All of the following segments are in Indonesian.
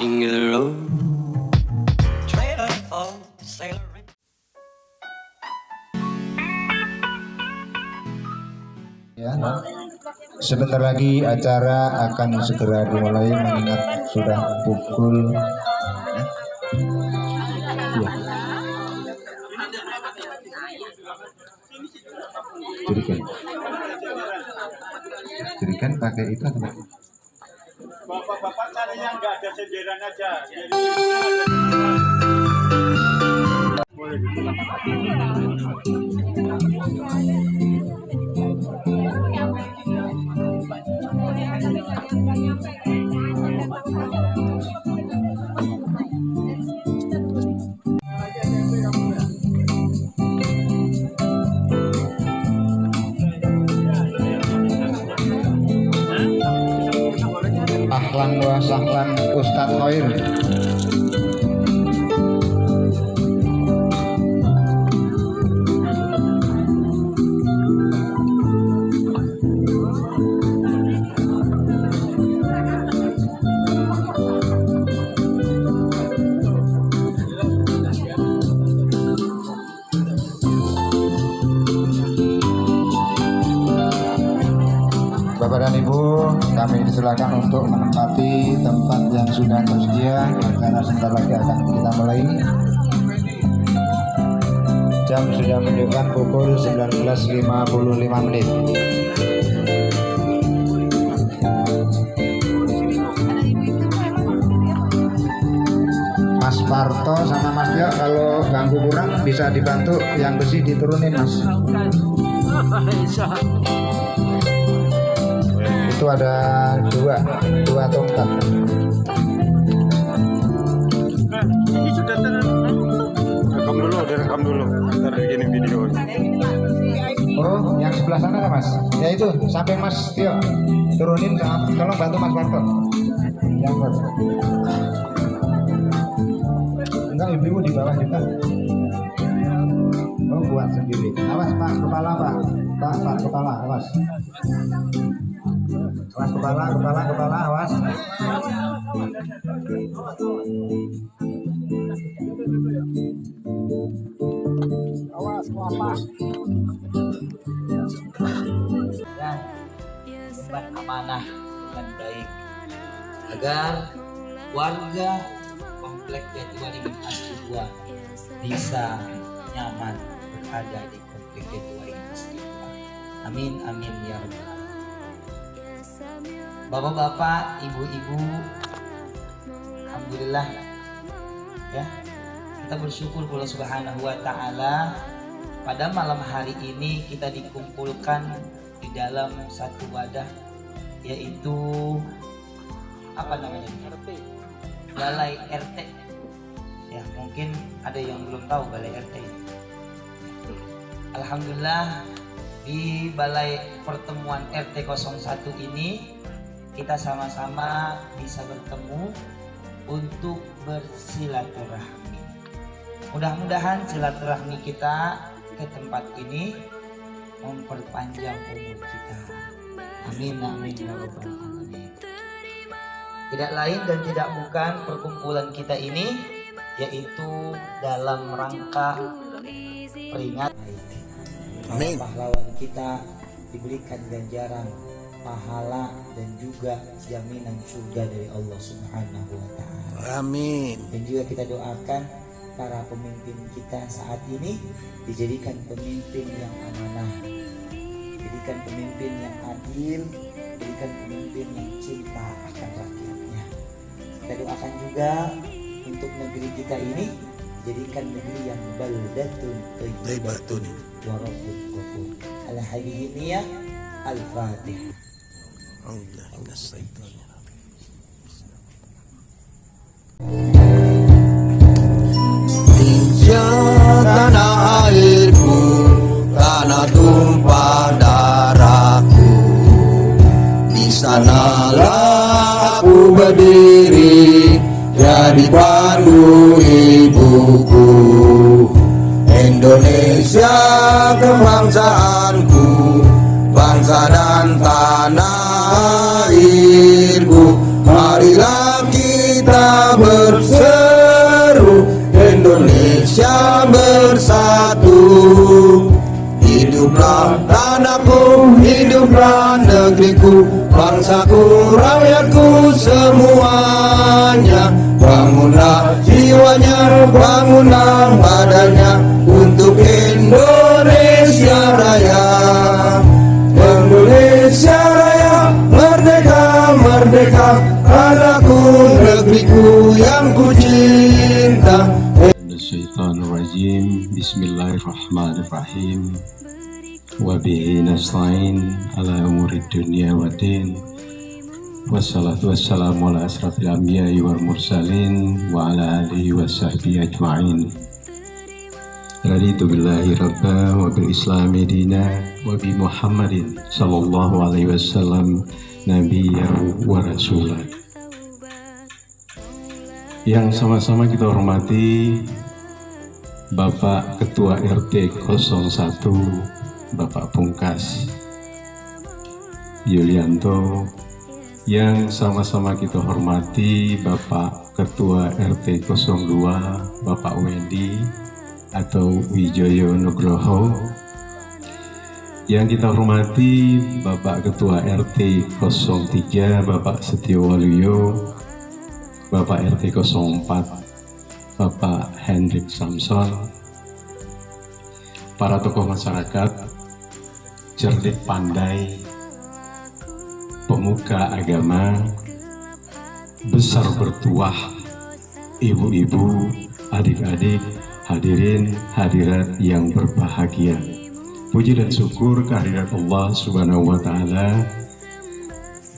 King of the road, trailer for sailor. Ya, sebentar lagi acara akan segera dimulai mengingat sudah pukul Jerigen pakai itu atau pakai? Bapak-bapak cari yang nggak ada senderan aja. Ahlan wa sahlan Ustadz Khair. Bapak dan Ibu, kami diserahkan untuk menempati tempat yang sudah tersedia. Acara sebentar lagi akan kita mulai. Jam sudah menunjukkan pukul 19.55 menit. Mas Parto sama Mas Tio, kalau ganggu kurang bisa dibantu yang besi diturunin, Mas. Itu ada dua tongkat. Ini sudah direkam dulu, ntar begini video. Oh, yang sebelah sana ada Mas. Ya itu, sampai Mas Tio turunin, tolong bantu Mas Parto. Yang buat. Enggak, ibu di bawah juga. Oh, buat sendiri. Awas Pak, kepala Pak. Pak, kepala, awas. Awas kepala, awas. Awas, apa? Dan emban amanah dengan baik agar warga komplek Jatiwaringin Asri 2 bisa nyaman berada di komplek Jatiwaringin Asri 2. Amin amin ya rabbal alamin. Bapak-bapak, ibu-ibu, alhamdulillah ya, kita bersyukur Allah Subhanahu wa taala pada malam hari ini kita dikumpulkan di dalam satu wadah, yaitu apa namanya? Balai RT. Ya, mungkin ada yang belum tahu Balai RT. Alhamdulillah di Balai Pertemuan RT 01 ini kita sama-sama bisa bertemu untuk bersilaturahmi. Mudah-mudahan silaturahmi kita ke tempat ini memperpanjang umur kita. Amin amin ya rabbal alamin. Tidak lain dan tidak bukan perkumpulan kita ini yaitu dalam rangka peringatan Amin. pahlawan kita diberikan ganjaran pahala dan juga jaminan surga dari Allah Subhanahu wa taala. Amin. Dan juga kita doakan para pemimpin kita saat ini dijadikan pemimpin yang amanah, jadikan pemimpin yang adil, jadikan pemimpin yang cinta akan rakyatnya. Kita doakan juga untuk negeri kita ini jadikan negeri yang baldatun thayyibatun wa rabbul ghafur. Al-Habibiyah Al-Fatihah. Injak tanah airku, tanah tumpah darahku. Di sanalah aku berdiri, jadi pandu ibuku. Indonesia kebangsaanku, bangsa dan tanah airku. Marilah kita negeriku, bangsaku, rakyatku semuanya. Bangunlah jiwanya, bangunlah badannya untuk Indonesia Raya. Indonesia Raya, merdeka, merdeka, tanahku, negeriku yang ku cinta. Syaitanirrajim. Bismillahirrahmanirrahim. Wa bihi nasta'in ala umurid dunya waddin. Wassalatu wassalamu ala asrafil anbiya'i wal mursalin wa ala alihi wa sahbihi ajma'in. Raditu billahi rabba wa bil islami dina wa bi Muhammadin sallallahu alaihi wasallam nabiyyan wa rasulah. Yang sama-sama kita hormati Bapak Ketua RT 01 Bapak Pungkas Yulianto, yang sama-sama kita hormati Bapak Ketua RT 02 Bapak Wendy atau Wijoyo Nugroho, yang kita hormati Bapak Ketua RT 03 Bapak Setio Waluyo, Bapak RT 04 Bapak Hendrik Samson, para tokoh masyarakat, cerdik pandai, pemuka agama, besar bertuah, ibu-ibu, adik-adik, hadirin hadirat yang berbahagia. Puji dan syukur kehadirat Allah Subhanahu wa Ta'ala,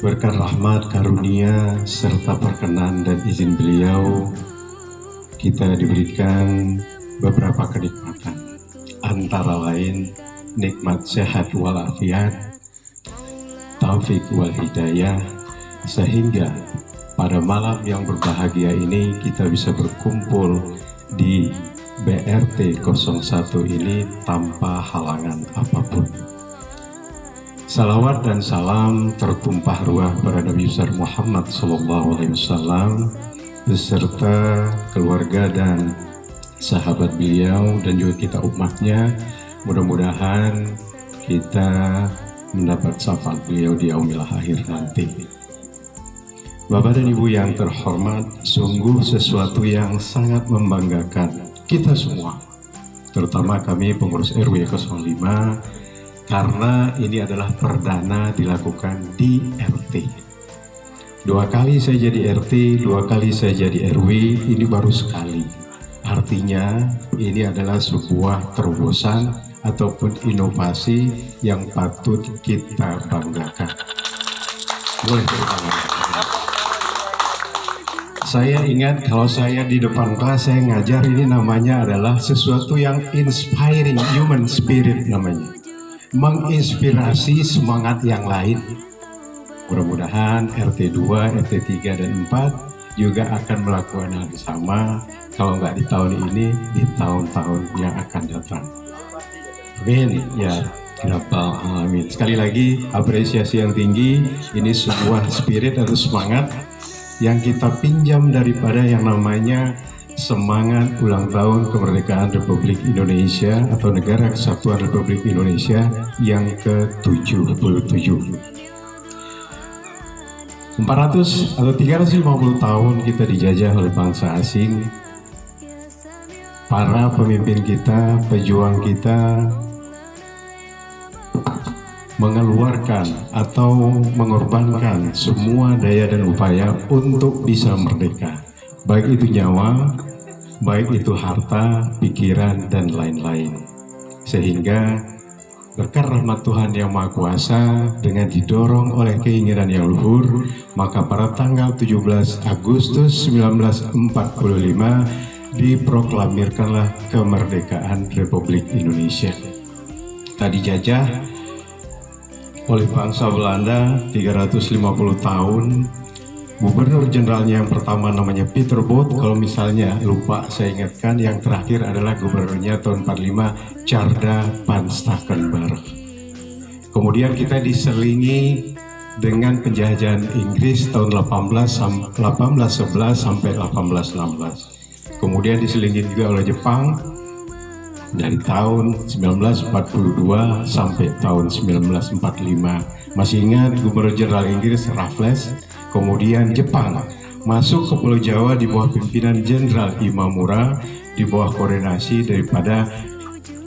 berkat rahmat karunia serta perkenan dan izin beliau, kita diberikan beberapa kenikmatan, antara lain nikmat sehat walafiat, taufik wal hidayah, sehingga pada malam yang berbahagia ini kita bisa berkumpul di BRT 01 ini tanpa halangan apapun. Salawat dan salam tertumpah ruah pada Nabi besar Muhammad SAW beserta keluarga dan sahabat beliau dan juga kita umatnya. Mudah-mudahan kita mendapat syafaat beliau di yaumil akhir nanti. Bapak dan Ibu yang terhormat, sungguh sesuatu yang sangat membanggakan kita semua, terutama kami pengurus RW 05, karena ini adalah perdana dilakukan di RT. 2 kali saya jadi RT, 2 kali saya jadi RW, ini baru sekali. Artinya ini adalah sebuah terobosan ataupun inovasi yang patut kita banggakan. Boleh saya ingat kalau saya di depan kelas saya ngajar, ini namanya adalah sesuatu yang inspiring human spirit namanya. Menginspirasi semangat yang lain. Mudah-mudahan RT 2, RT 3 dan 4 juga akan melakukan hal yang sama, kalau nggak di tahun ini, di tahun-tahun yang akan datang. Amin ya rabbal alamin. Sekali lagi apresiasi yang tinggi, ini sebuah spirit atau semangat yang kita pinjam daripada yang namanya semangat ulang tahun kemerdekaan Republik Indonesia atau Negara Kesatuan Republik Indonesia yang ke-77. 400 atau 350 tahun kita dijajah oleh bangsa asing. Para pemimpin kita, pejuang kita mengeluarkan atau mengorbankan semua daya dan upaya untuk bisa merdeka, baik itu nyawa, baik itu harta, pikiran, dan lain-lain. Sehingga berkat rahmat Tuhan yang Maha Kuasa, dengan didorong oleh keinginan yang luhur, maka pada tanggal 17 Agustus 1945 diproklamirkanlah kemerdekaan Republik Indonesia. Tadi dijajah oleh bangsa Belanda 350 tahun. Gubernur jenderalnya yang pertama namanya Pieter Both, kalau misalnya lupa saya ingatkan, yang terakhir adalah gubernurnya tahun 45 Tjarda van Stackenberg. Kemudian kita diselingi dengan penjajahan Inggris tahun 1811 sampai 1816. Kemudian diselingi juga oleh Jepang dari tahun 1942 sampai tahun 1945. Masih ingat Gubernur Jenderal Inggris Raffles, kemudian Jepang masuk ke Pulau Jawa di bawah pimpinan Jenderal Imamura, di bawah koordinasi daripada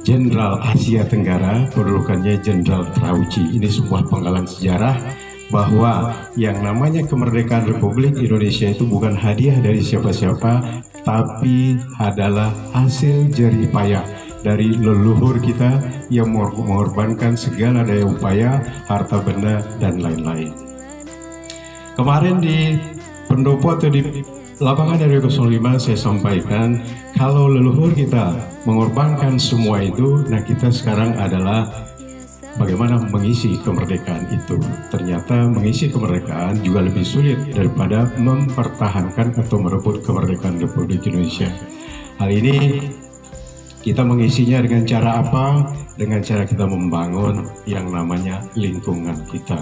Jenderal Asia Tenggara, kedudukannya Jenderal Trauci. Ini sebuah penggalan sejarah bahwa yang namanya kemerdekaan Republik Indonesia itu bukan hadiah dari siapa-siapa, tapi adalah hasil jerih payah dari leluhur kita yang mengorbankan segala daya upaya, harta benda, dan lain-lain. Kemarin di pendopo atau di lapangan RW 05 saya sampaikan kalau leluhur kita mengorbankan semua itu, nah kita sekarang adalah bagaimana mengisi kemerdekaan itu. Ternyata mengisi kemerdekaan juga lebih sulit daripada mempertahankan atau merebut kemerdekaan Republik Indonesia. Hal ini kita mengisinya dengan cara apa? Dengan cara kita membangun yang namanya lingkungan kita.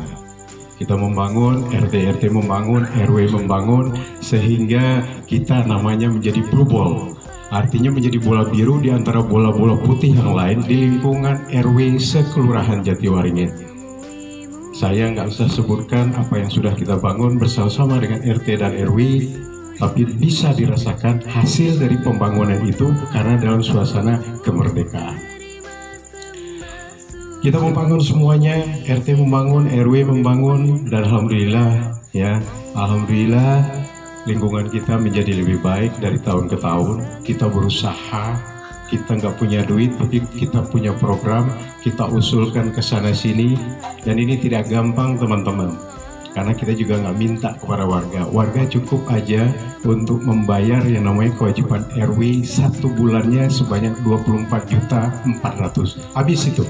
Kita membangun, RT membangun, RW membangun, sehingga kita namanya menjadi blue ball. Artinya menjadi bola biru di antara bola-bola putih yang lain di lingkungan RW sekelurahan Jatiwaringin. Saya nggak usah sebutkan apa yang sudah kita bangun bersama-sama dengan RT dan RW, tapi bisa dirasakan hasil dari pembangunan itu karena dalam suasana kemerdekaan. Kita membangun semuanya, RT membangun, RW membangun, dan alhamdulillah ya, alhamdulillah lingkungan kita menjadi lebih baik dari tahun ke tahun. Kita berusaha, kita nggak punya duit, tapi kita punya program, kita usulkan ke sana sini, dan ini tidak gampang teman-teman. Karena kita juga nggak minta kepada warga. Warga cukup aja untuk membayar yang namanya kewajiban RW satu bulannya sebanyak 24.400.000. Habis itu.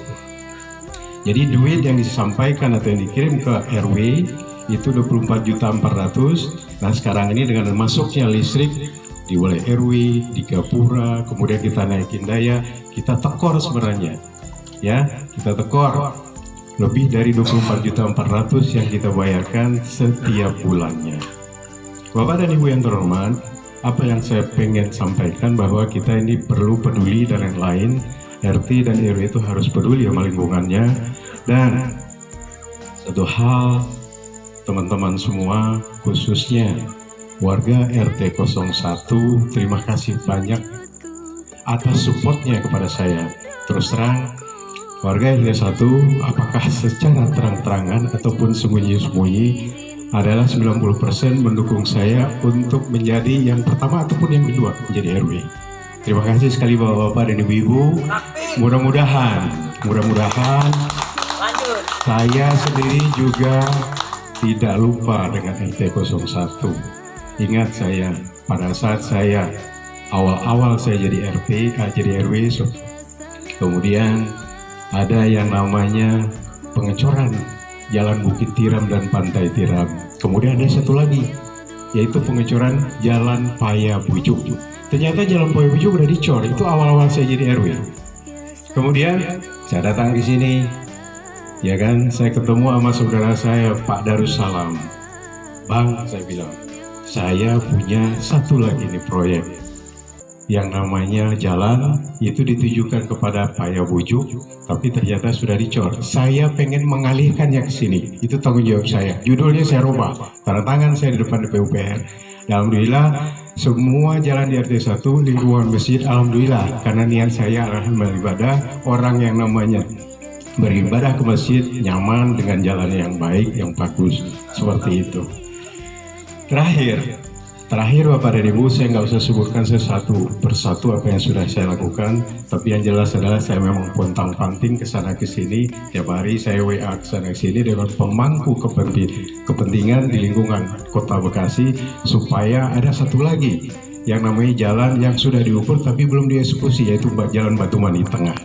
Jadi duit yang disampaikan atau yang dikirim ke RW itu 24.400.000. Nah sekarang ini dengan masuknya listrik di wilayah RW, di Gapura, kemudian kita naikin daya, kita tekor sebenarnya. Ya, kita tekor lebih dari 24.400.000 yang kita bayarkan setiap bulannya. Bapak dan Ibu yang terhormat, apa yang saya pengen sampaikan bahwa kita ini perlu peduli dan yang lain. RT dan RW itu harus peduli sama lingkungannya. Dan satu hal, teman-teman semua, khususnya warga RT 01, terima kasih banyak atas supportnya kepada saya. Terus terang, warga RT 1 apakah secara terang-terangan ataupun sembunyi-sembunyi adalah 90% mendukung saya untuk menjadi yang pertama ataupun yang kedua menjadi RW. Terima kasih sekali Bapak-Bapak dan Ibu-Ibu. Mudah-mudahan saya sendiri juga tidak lupa dengan RT 01. Ingat saya, pada saat saya awal-awal saya jadi RT, jadi RW, kemudian ada yang namanya pengecoran Jalan Bukit Tiram dan Pantai Tiram. Kemudian ada satu lagi, yaitu pengecoran Jalan Paya Bujuk. Ternyata Jalan Paya Bujuk udah dicor, itu awal-awal saya jadi RW. Kemudian saya datang di sini, ya kan, saya ketemu sama saudara saya Pak Darussalam. Bang, saya bilang, saya punya satu lagi nih proyek yang namanya jalan itu ditujukan kepada Paya Bujuk, tapi ternyata sudah dicor. Saya pengen mengalihkannya ke sini. Itu tanggung jawab saya. Judulnya saya rubah. Tanda tangan saya di depan PUPR. Alhamdulillah semua jalan di RT 1 lingkungan masjid, alhamdulillah, karena niat saya adalah beribadah. Orang yang namanya beribadah ke masjid nyaman dengan jalan yang baik, yang bagus, seperti itu. Terakhir Bapak dan Ibu, saya nggak usah sebutkan satu persatu apa yang sudah saya lakukan, tapi yang jelas adalah saya memang pontang-panting ke sana ke sini. Tiap hari saya WA ke sana ke sini dengan pemangku kepentingan di lingkungan Kota Bekasi, supaya ada satu lagi yang namanya jalan yang sudah diukur tapi belum dieksekusi, yaitu Jalan Batu Mani Tengah.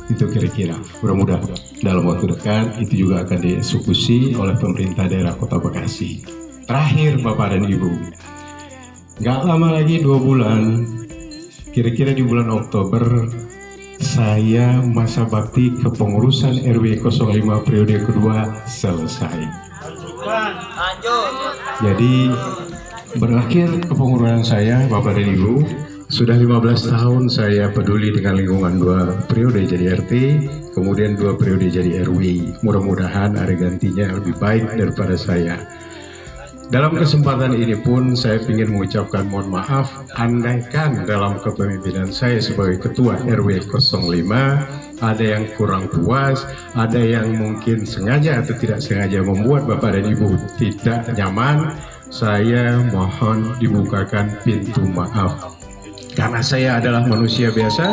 Itu kira-kira, mudah-mudahan dalam waktu dekat itu juga akan dieksekusi oleh pemerintah daerah Kota Bekasi. Terakhir Bapak dan Ibu, nggak lama lagi 2 bulan, kira-kira di bulan Oktober, saya masa bakti kepengurusan RW 05 periode kedua selesai. Jadi berakhir kepengurusan saya Bapak dan Ibu, Sudah 15 tahun saya peduli dengan lingkungan, 2 periode jadi RT, kemudian 2 periode jadi RW. Mudah-mudahan ada gantinya lebih baik daripada saya. Dalam kesempatan ini pun saya ingin mengucapkan mohon maaf, andaikan dalam kepemimpinan saya sebagai Ketua RW 05 ada yang kurang puas, ada yang mungkin sengaja atau tidak sengaja membuat Bapak dan Ibu tidak nyaman, saya mohon dibukakan pintu maaf. Karena saya adalah manusia biasa,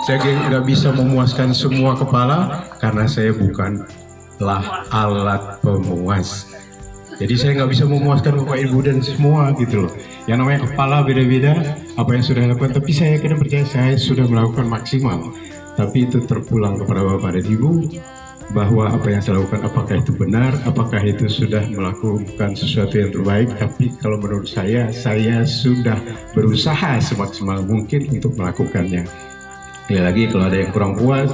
saya nggak bisa memuaskan semua kepala karena saya bukanlah alat pemuas. Jadi saya nggak bisa memuaskan Bapak Ibu dan semua gitu loh. Yang namanya kepala beda-beda, apa yang sudah dilakukan. Tapi saya kena percaya saya sudah melakukan maksimal. Tapi itu terpulang kepada Bapak dan Ibu bahwa apa yang saya lakukan apakah itu benar, apakah itu sudah melakukan sesuatu yang terbaik. Tapi kalau menurut saya sudah berusaha semaksimal mungkin untuk melakukannya. Ya lagi kalau ada yang kurang puas,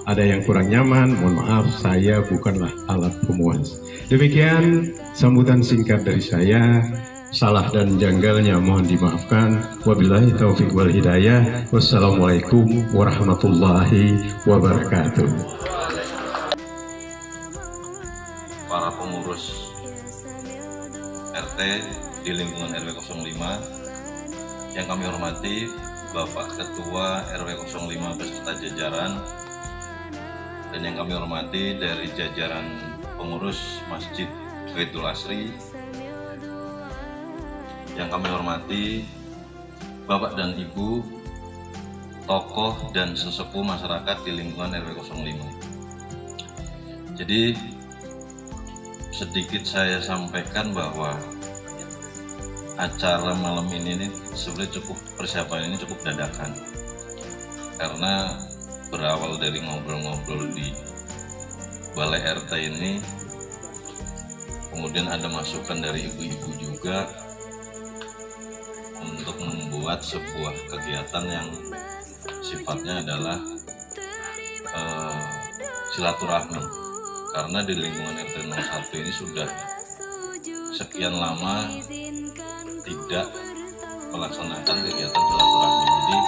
ada yang kurang nyaman, mohon maaf, saya bukanlah alat pemuas. Demikian sambutan singkat dari saya. Salah dan janggalnya mohon dimaafkan. Wabillahi taufiq wal hidayah. Wassalamualaikum warahmatullahi wabarakatuh. Para pengurus RT di lingkungan RW 05 yang kami hormati, Bapak Ketua RW 05 beserta jajaran, dan yang kami hormati dari jajaran pengurus Masjid Baitul Asri, yang kami hormati Bapak dan Ibu, tokoh dan sesepuh masyarakat di lingkungan RW 05. Jadi sedikit saya sampaikan bahwa acara malam ini sebenarnya persiapan ini cukup dadakan, karena berawal dari ngobrol-ngobrol di Balai RT ini, kemudian ada masukan dari ibu-ibu juga untuk membuat sebuah kegiatan yang sifatnya adalah silaturahmi, karena di lingkungan RT 01 ini sudah sekian lama tidak melaksanakan kegiatan silaturahmi. Jadi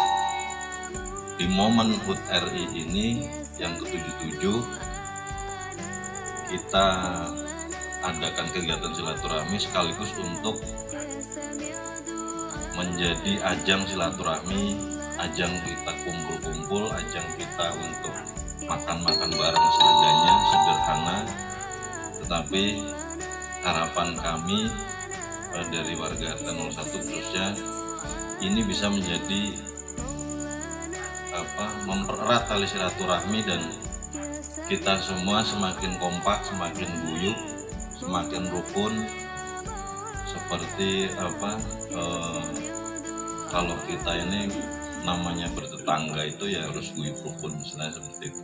di momen HUT RI ini yang ke-77 kita adakan kegiatan silaturahmi sekaligus untuk menjadi ajang silaturahmi, ajang kita kumpul-kumpul, ajang kita untuk makan-makan bareng seadanya, sederhana, tetapi harapan kami dari warga RT 01 khususnya ini bisa menjadi mempererat tali silaturahmi dan kita semua semakin kompak, semakin guyup, semakin rukun. Seperti kalau kita ini namanya bertetangga itu ya harus guyup rukun, misalnya seperti itu.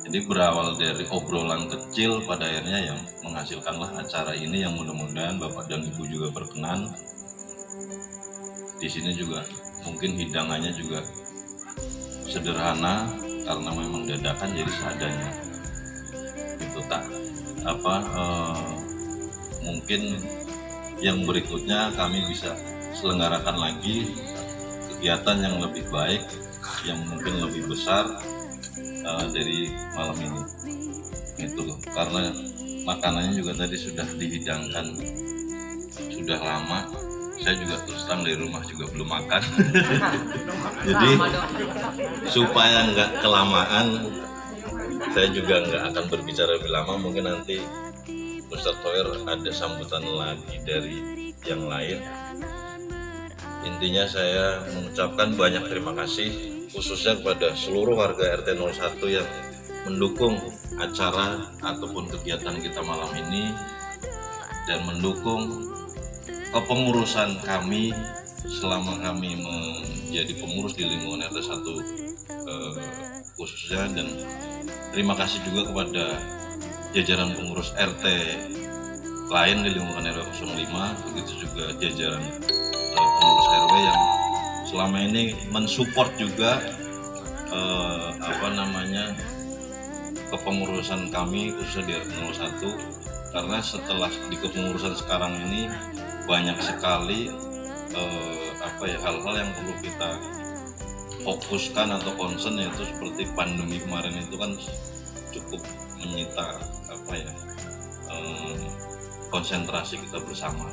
Jadi berawal dari obrolan kecil pada akhirnya yang menghasilkanlah acara ini yang mudah-mudahan Bapak dan Ibu juga berkenan. Di sini juga mungkin hidangannya juga sederhana karena memang dadakan, jadi seadanya. Itu mungkin yang berikutnya kami bisa selenggarakan lagi kegiatan yang lebih baik, yang mungkin lebih besar dari malam ini. Itu karena makanannya juga tadi sudah dihidangkan sudah lama. Saya juga terus terang dari rumah juga belum makan. Jadi supaya nggak kelamaan, saya juga nggak akan berbicara lebih lama. Mungkin nanti Ustadz Thohir ada sambutan lagi dari yang lain. Intinya saya mengucapkan banyak terima kasih khususnya kepada seluruh warga RT 01 yang mendukung acara ataupun kegiatan kita malam ini dan mendukung kepengurusan kami selama kami menjadi pengurus di lingkungan RT 1 khususnya, dan terima kasih juga kepada jajaran pengurus RT lain di lingkungan RW 05, begitu juga jajaran pengurus RW yang selama ini mensupport juga kepengurusan kami khususnya di RT 01, karena setelah di kepengurusan sekarang ini banyak sekali hal-hal yang perlu kita fokuskan atau concern, yaitu seperti pandemi kemarin itu kan cukup menyita konsentrasi kita bersama.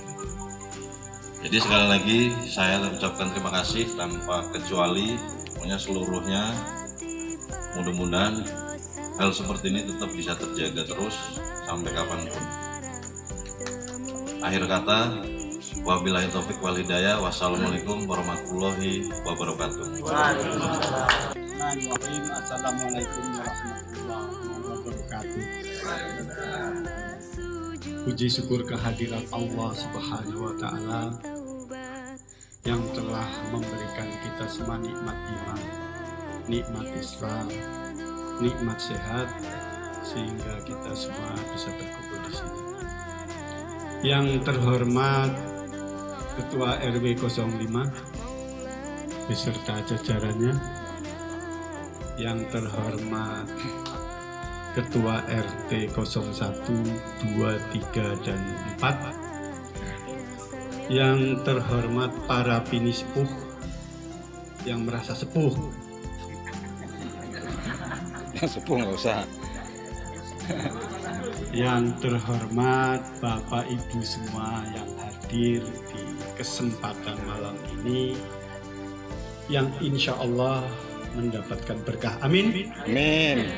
Jadi sekali lagi saya ucapkan terima kasih tanpa kecuali, pokoknya seluruhnya. Mudah-mudahan hal seperti ini tetap bisa terjaga terus sampai kapanpun. Akhir kata, wabillahi taufik wal hidayah. Wassalamualaikum warahmatullahi wabarakatuh. Assalamualaikum warahmatullahi wabarakatuh. Puji syukur kehadirat Allah Subhanahu wa Ta'ala yang telah memberikan kita semua nikmat iman, nikmat Islam, nikmat sehat, sehingga kita semua bisa berkumpul di sini. Yang terhormat Ketua RW 05 beserta jajarannya, yang terhormat Ketua RT 01, 2, 3, dan 4, yang terhormat para bini sepuh yang merasa sepuh, Yang sepuh nggak usah. yang terhormat Bapak Ibu semua yang hadir di kesempatan malam ini, yang insya Allah mendapatkan berkah. Amin. Amin.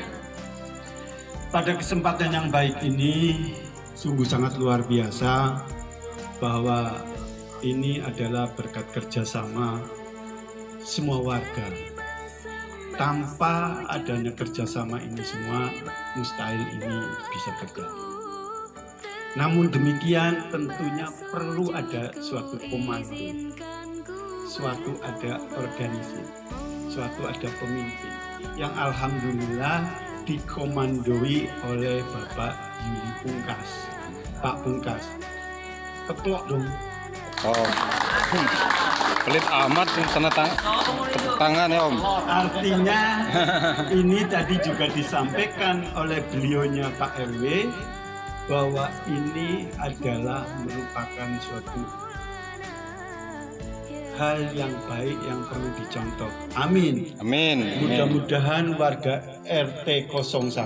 Pada kesempatan yang baik ini sungguh sangat luar biasa bahwa ini adalah berkat kerjasama semua warga. Tanpa adanya kerjasama ini semua, mustahil ini bisa terjadi. Namun demikian tentunya perlu ada suatu komando, suatu ada organisasi, suatu ada pemimpin yang alhamdulillah dikomandoi oleh Bapak Yuli Pungkas. Pak Pungkas, keplok dong. Oh. Pelit amat sana tangan ya Om. Artinya ini tadi juga disampaikan oleh beliaunya Pak RW bahwa ini adalah merupakan suatu hal yang baik yang perlu dicontoh. Amin. Amin. Mudah-mudahan warga RT 01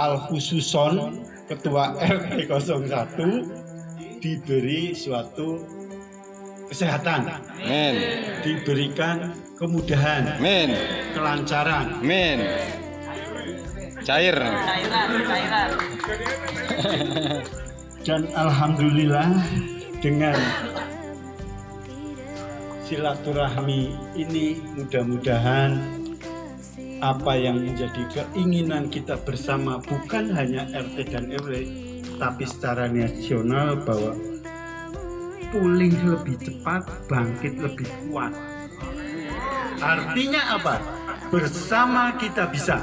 Al-Khususon Ketua RT 01 diberi suatu kesehatan, Amin. diberikan kemudahan, Amin. kelancaran, Amin. Cair. dan alhamdulillah dengan silaturahmi ini mudah-mudahan apa yang menjadi keinginan kita bersama bukan hanya RT dan RW tapi secara nasional bahwa pulih lebih cepat, bangkit lebih kuat. Artinya apa? Bersama kita bisa.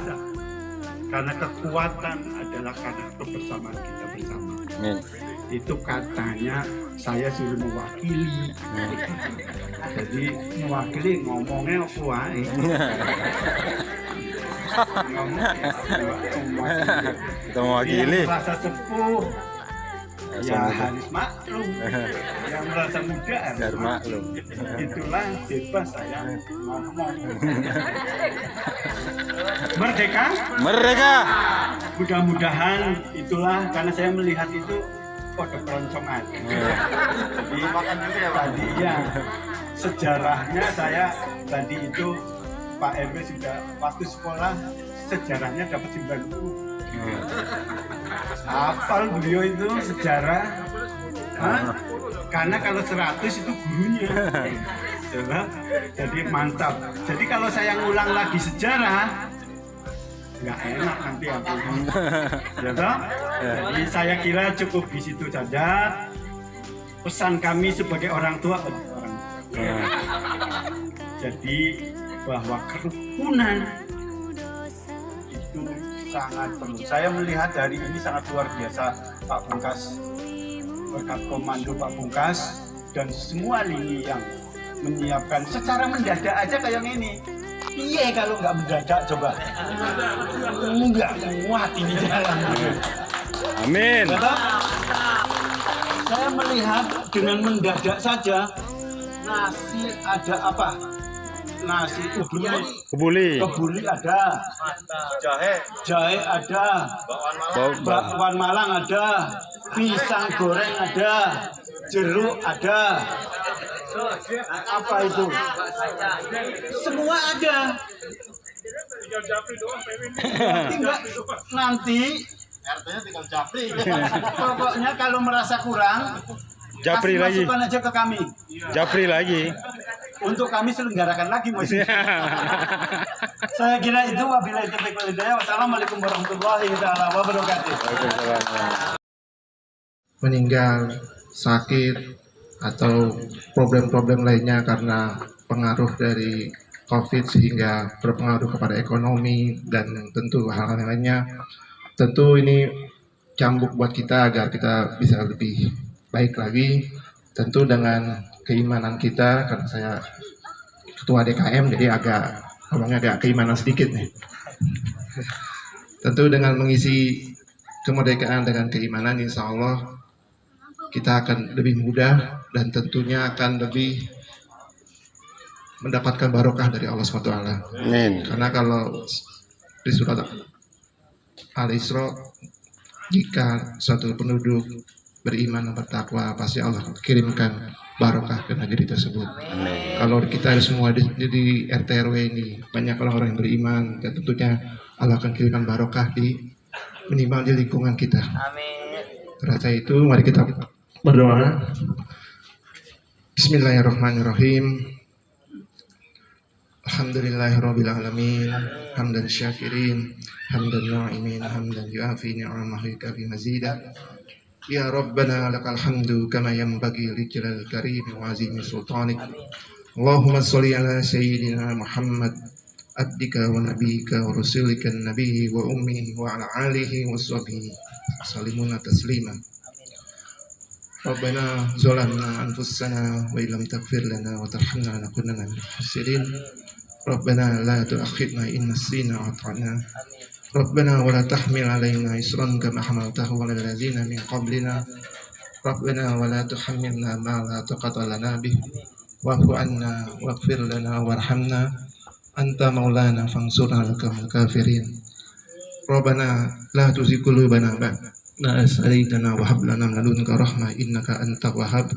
Karena kekuatan adalah karena kebersamaan kita bersama. Amin. Itu katanya saya suruh mewakili. Jadi mewakili ngomongnya apa wae. Kita mewakili. Yang merasa sepuh ya harus maklum, yang merasa muda harus maklum. Itulah bebas saya ngomong. Merdeka. Merdeka. Mudah-mudahan itulah, karena saya melihat itu kode keroncongan. Jadi makan juga ya tadi ya. Sejarahnya saya tadi itu Pak RW sudah waktu sekolah sejarahnya dapat 90. Hafal beliau itu sejarah. Hah? Karena kalau 100 itu gurunya. Jadi mantap. Jadi kalau saya ngulang lagi sejarah nggak enak nanti aku. Ya toh? Jadi saya kira cukup di situ saja. Pesan kami sebagai orang tua. Jadi bahwa kerukunan itu sangat perlu. Saya melihat hari ini sangat luar biasa Pak Pungkas, berkat komando Pak Pungkas dan semua lini yang menyiapkan secara mendadak aja kayak ini. Iya kalau nggak mendadak coba, nggak kuat ini jalan. Amin. Saya melihat melihat dengan mendadak saja nasi ada apa? Nasi Kebuli. kebuli ada, jahe ada, bakwan Malang ada, pisang goreng ada, jeruk ada. Apa itu? Semua ada. Tinggal nanti pokoknya kalau merasa kurang, Japri lagi. masukkan aja ke kami. Japri lagi. Untuk kami selenggarakan lagi, Mas. Saya kira itu. Wabillahi taufiq wal hidayah. Wassalamualaikum warahmatullahi wabarakatuh. meninggal, sakit, atau problem-problem lainnya karena pengaruh dari COVID sehingga berpengaruh kepada ekonomi dan tentu hal-hal lainnya. Tentu ini cambuk buat kita agar kita bisa lebih baik lagi. Tentu dengan keimanan kita, karena saya ketua DKM jadi ngomongnya agak keimanan sedikit nih. Tentu dengan mengisi kemerdekaan dengan keimanan, insya Allah kita akan lebih mudah dan tentunya akan lebih mendapatkan barokah dari Allah SWT. Amin. Karena kalau di surat Al-Isra, jika suatu penduduk beriman dan bertakwa, pasti Allah kirimkan barokah ke negeri tersebut. Kalau kita semua di RT RW ini banyak orang-orang yang beriman, dan tentunya Allah akan kirimkan barokah minimal di lingkungan kita. Terasa itu, mari kita berdoa. Bismillahirrahmanirrahim. Alhamdulillahirabbil alamin, hamdan syakirin, hamdan na'imin, hamdan yuafi ni'amahu kafi mazidah. Ya Rabbana lakal hamdu kama yanbaghi li jalal karim wa azimi sultanik. Allahumma sholli ala sayyidina Muhammad abdika wa nabiyika wa rasulika nabi wa ummi wa ala alihi wa sahbihi salimuna taslima. Rabbana zalamna anfusana wa illam taghfir lana wa tarhamna lanakunanna minal khasirin. Rabbana la tu'akhidna in nasina wa ata'na. Rabbana wa la tahmil alaina isran kama hamaltahu 'alal ladzina min qablina. Rabbana wa la tuhammilna ma la taqata lana bih. Wa'fu 'anna waghfir lana warhamna anta maulana fansurna 'alal qawmil kafirin. Rabbana la tuzigh qulubana ba'da idh hadaytana wa hab lana min ladunka rahmah innaka antal wahhab.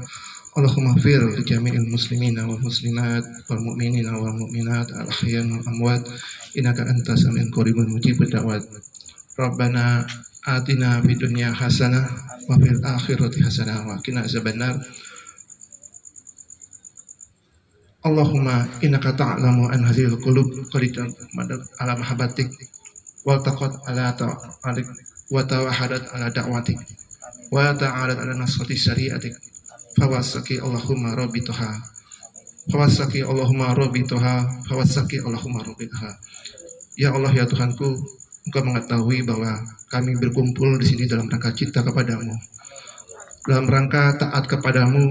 Allahumma ighfir li jami'il muslimina wal muslimat wal mu'minina wal mu'minat al ahya'i wal amwat innaka antas sami'un qaribun mujibud da'wat. Rabbana atina fid dunya hasanah wa fil akhirati hasanah wa qina azabannar. Allahumma innaka ta'lamu an hadhil qulub qad madad ala mahabbatik wa taqat ala ta'alik wa tawahadat ala da'watik wa ta'alat ala nasrati syariatik. Fawasaki Allahumma rabbi tuha, fawasaki Allahumma rabbi tuha, fawasaki Allahumma rabbi tuha. Ya Allah, ya Tuhanku, Engkau mengetahui bahwa kami berkumpul di sini dalam rangka cinta kepadamu, dalam rangka taat kepadamu,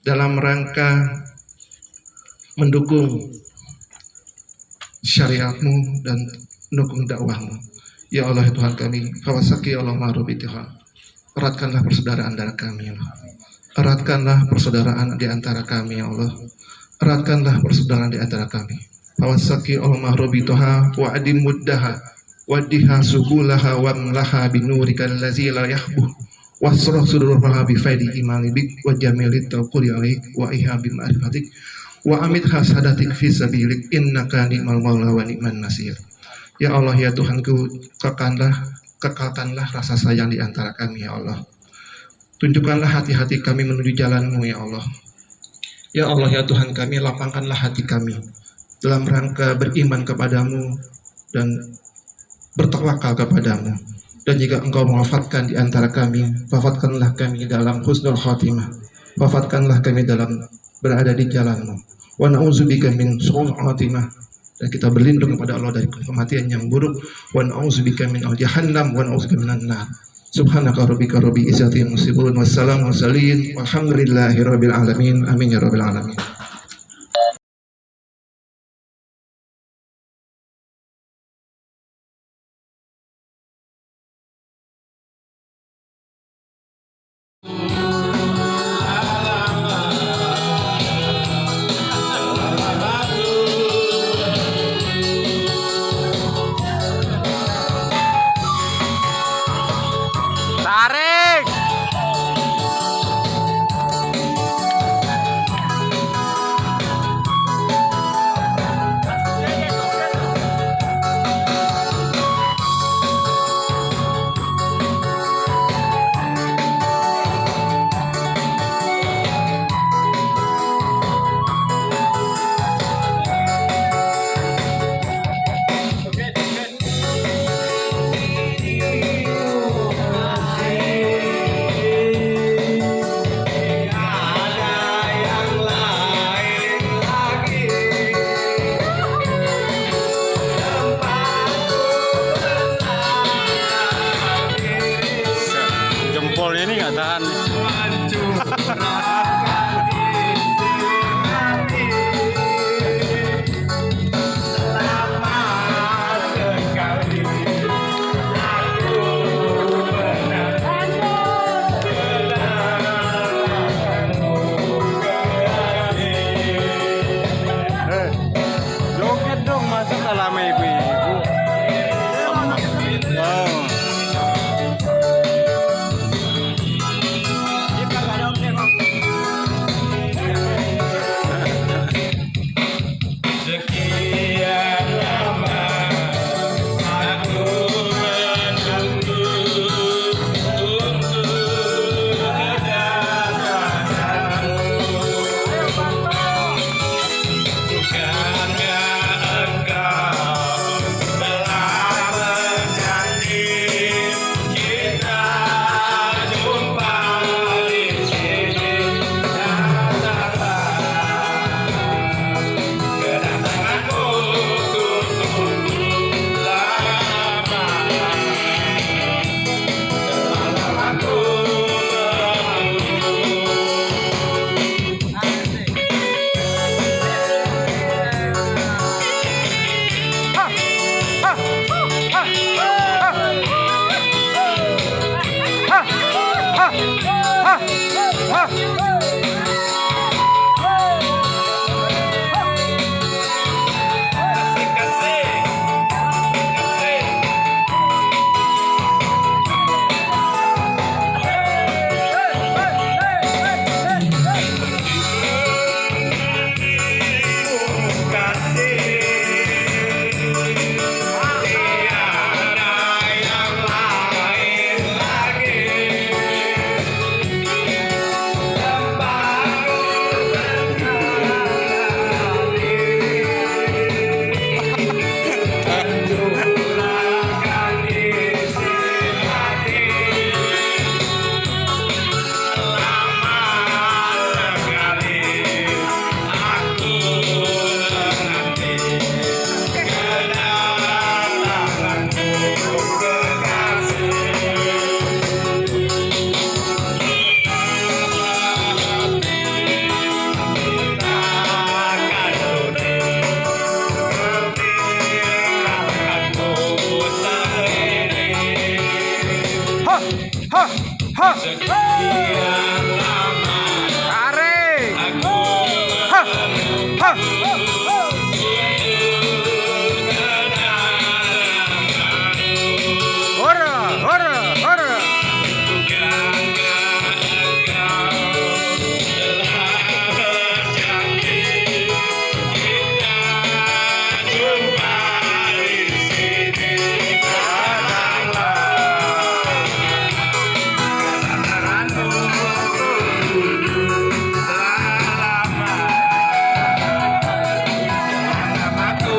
dalam rangka mendukung syariatmu dan mendukung dakwahmu. Ya Allah, ya Tuhan kami, fawasaki Allahumma rabbi tuha. Eratkanlah persaudaraan antara kami, ya Allah. Eratkanlah persaudaraan di antara kami, ya Allah. Eratkanlah persaudaraan di antara kami. Fawasaki Allahumma rabbi tuha wa adim muddaha wadiha subulaha wa mlaha binurika allazi la yahbuh wasrah sudurha bi faidi imani bik wa jamilit tawquli alaik wa ihabi ma'rifatik wa amit hasadatik fi sabilik innaka ni'mal maula wa ni'man nasir. Ya Allah, ya Tuhanku, kekalkanlah rasa sayang di antara kami, ya Allah. Tunjukkanlah hati-hati kami menuju jalan-Mu, ya Allah. Ya Allah, ya Tuhan kami, lapangkanlah hati kami dalam rangka beriman kepadamu dan bertawakal kepadamu. Dan jika Engkau mewafatkan di antara kami, wafatkanlah kami dalam husnul khatimah. Wafatkanlah kami dalam berada di jalan-Mu. Wa na'udzubika min su'ul khatimah. Dan kita berlindung kepada Allah dari kematian yang buruk. Wa na'udzubika min al-jahannam wa na'udzubika minan nar. Subhanaka rabbika rabbil izzati amma yasifun wassalamu alaihi walhamdulillahi rabbil alamin. Amin ya rabbil alamin. Joget dong, masa tak lama ibu-ibu. Oh. Sekian lama aku menunggu untuk kedatanganmu. Bukankah engkau telah berjanji kita jumpa di sini? Kedatanganmu ku tunggu lama, telah lama ku sekian lama aku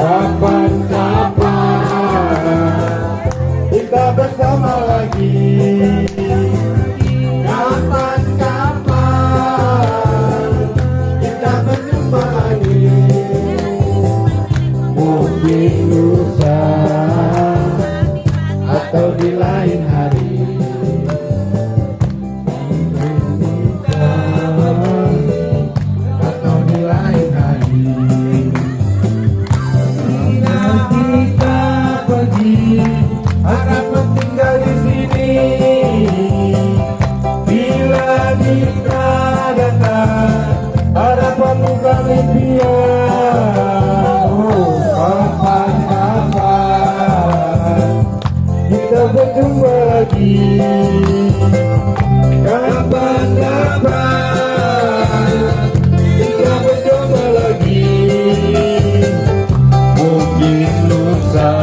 Kapan-kapan kita bersama lagi. Kapan-kapan kita berjumpa lagi. Mungkin lusa atau di lain hari. Atau di lain hari. Bila kita pergi, harapan tinggal di sini. Bila kita datang, harapan bukan impian. Oh, kapan-kapan kita berjumpa lagi. Kapan-kapan kita berjumpa lagi. Mungkin lusa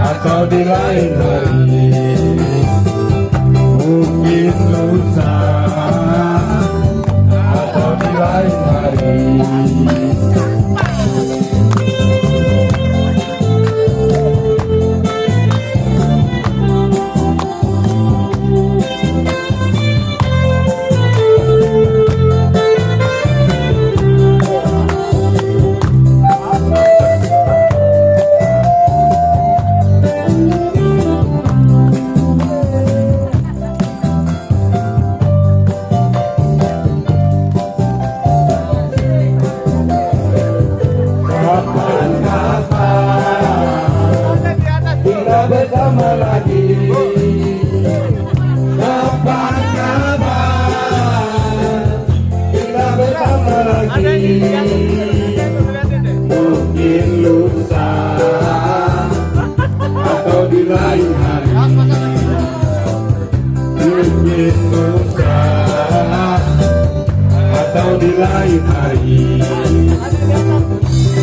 atau di lain hari. Mungkin lusa atau di lain hari. Kita bersama lagi. Kapan-kapan kita bersama lagi. Mungkin lusa atau di lain hari. Mungkin lusa atau di lain hari.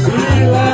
Bila